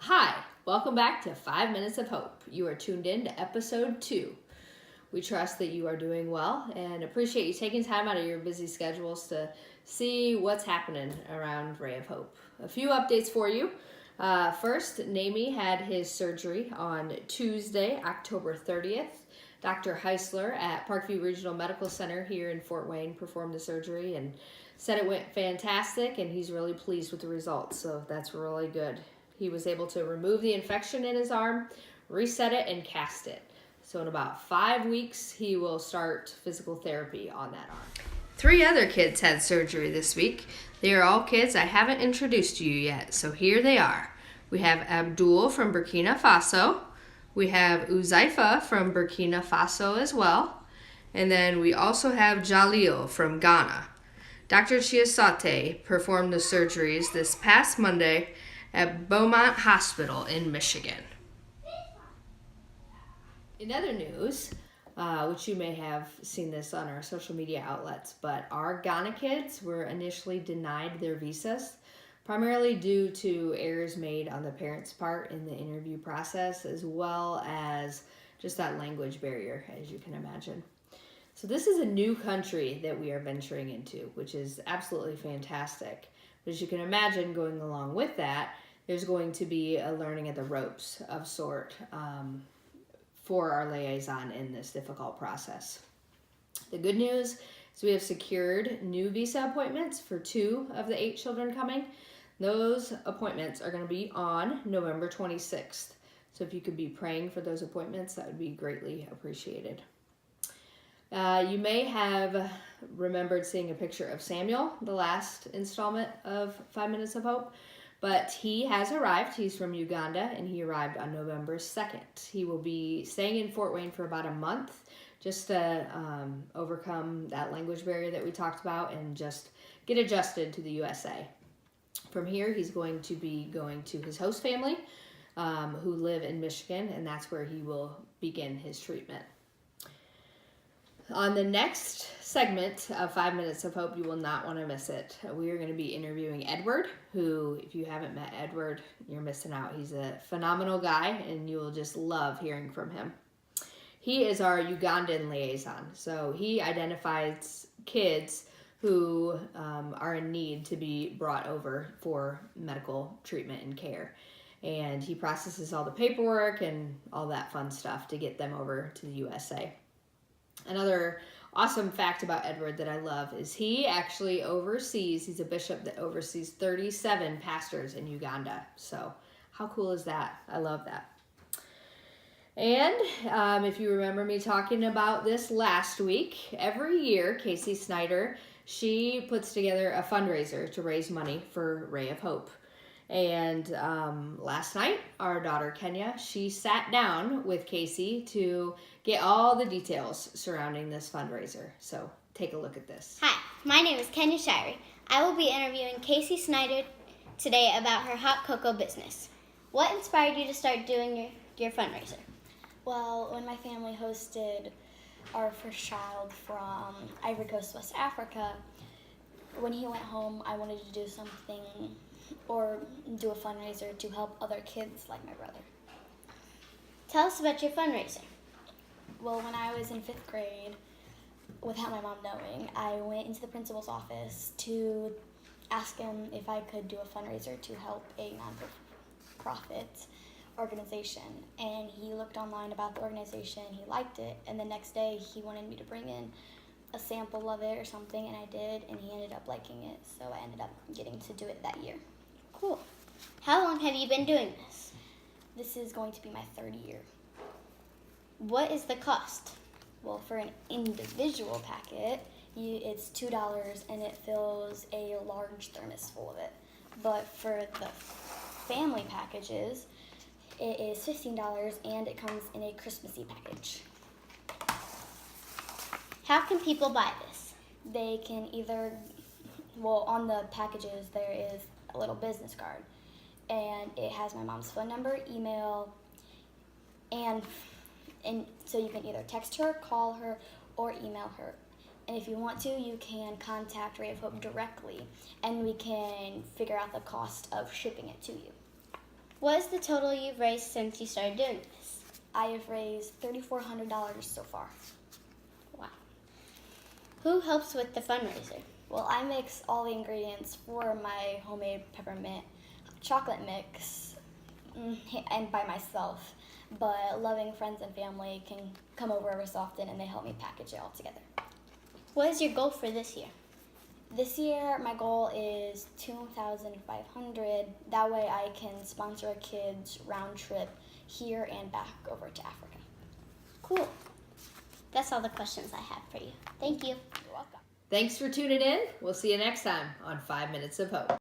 Hi, welcome back to 5 Minutes of Hope. You are tuned in to episode 2. We trust that you are doing well and appreciate you taking time out of your busy schedules to see what's happening around Ray of Hope. A few updates for you. First, Namie had his surgery on Tuesday, October 30th. Dr. Heisler at Parkview Regional Medical Center here in Fort Wayne performed the surgery and said it went fantastic, and he's really pleased with the results, so that's really good. He was able to remove the infection in his arm, reset it, and cast it. So in about 5 weeks, he will start physical therapy on that arm. 3 other kids had surgery this week. They are all kids I haven't introduced to you yet, so here they are. We have Abdul from Burkina Faso. We have Uzaifa from Burkina Faso as well. And then we also have Jalil from Ghana. Dr. Chiasate performed the surgeries this past Monday at Beaumont Hospital in Michigan. In other news, which you may have seen this on our social media outlets, but our Ghana kids were initially denied their visas, primarily due to errors made on the parents' part in the interview process, as well as just that language barrier, as you can imagine. So this is a new country that we are venturing into, which is absolutely fantastic. But as you can imagine, going along with that, there's going to be a learning of the ropes of sort for our liaison in this difficult process. The good news is we have secured new visa appointments for 2 of the 8 children coming. Those appointments are going to be on November 26th. So if you could be praying for those appointments, that would be greatly appreciated. You may have remembered seeing a picture of Samuel, the last installment of 5 Minutes of Hope, but he has arrived. He's from Uganda, and he arrived on November 2nd. He will be staying in Fort Wayne for about a month just to overcome that language barrier that we talked about and just get adjusted to the USA. From here, he's going to be going to his host family who live in Michigan, and that's where he will begin his treatment. On the next segment of 5 Minutes of Hope, you will not want to miss it. We are going to be interviewing Edward, who, if you haven't met Edward, you're missing out. He's a phenomenal guy, and you will just love hearing from him. He is our Ugandan liaison, so he identifies kids who are in need to be brought over for medical treatment and care. And he processes all the paperwork and all that fun stuff to get them over to the USA. Another awesome fact about Edward that I love is he actually he's a bishop that oversees 37 pastors in Uganda. So how cool is that? I love that. And if you remember me talking about this last week, every year Casey Snyder, she puts together a fundraiser to raise money for Ray of Hope. And last night, our daughter Kenya, she sat down with Casey to get all the details surrounding this fundraiser. So take a look at this. Hi, my name is Kenya Shirey. I will be interviewing Casey Snyder today about her hot cocoa business. What inspired you to start doing your fundraiser? Well, when my family hosted our first child from Ivory Coast, West Africa, when he went home, I wanted to do something or do a fundraiser to help other kids like my brother. Tell us about your fundraiser. Well, when I was in 5th grade, without my mom knowing, I went into the principal's office to ask him if I could do a fundraiser to help a non-profit organization. And he looked online about the organization, he liked it, and the next day he wanted me to bring in a sample of it or something, and I did, and he ended up liking it, so I ended up getting to do it that year. Cool. How long have you been doing this? This is going to be my 3rd year. What is the cost? Well, for an individual packet, it's $2 and it fills a large thermos full of it. But for the family packages, it is $15 and it comes in a Christmassy package. How can people buy this? They can either, on the packages there is a little business card, and it has my mom's phone number, email, and so you can either text her, call her, or email her. And if you want to, you can contact Ray of Hope directly, and we can figure out the cost of shipping it to you. What is the total you've raised since you started doing this? I have raised $3,400 so far. Wow. Who helps with the fundraiser? Well, I mix all the ingredients for my homemade peppermint chocolate mix and by myself, but loving friends and family can come over every so often and they help me package it all together. What is your goal for this year? This year, my goal is $2,500. That way I can sponsor a kid's round trip here and back over to Africa. Cool. That's all the questions I have for you. Thank you. You're welcome. Thanks for tuning in. We'll see you next time on 5 Minutes of Hope.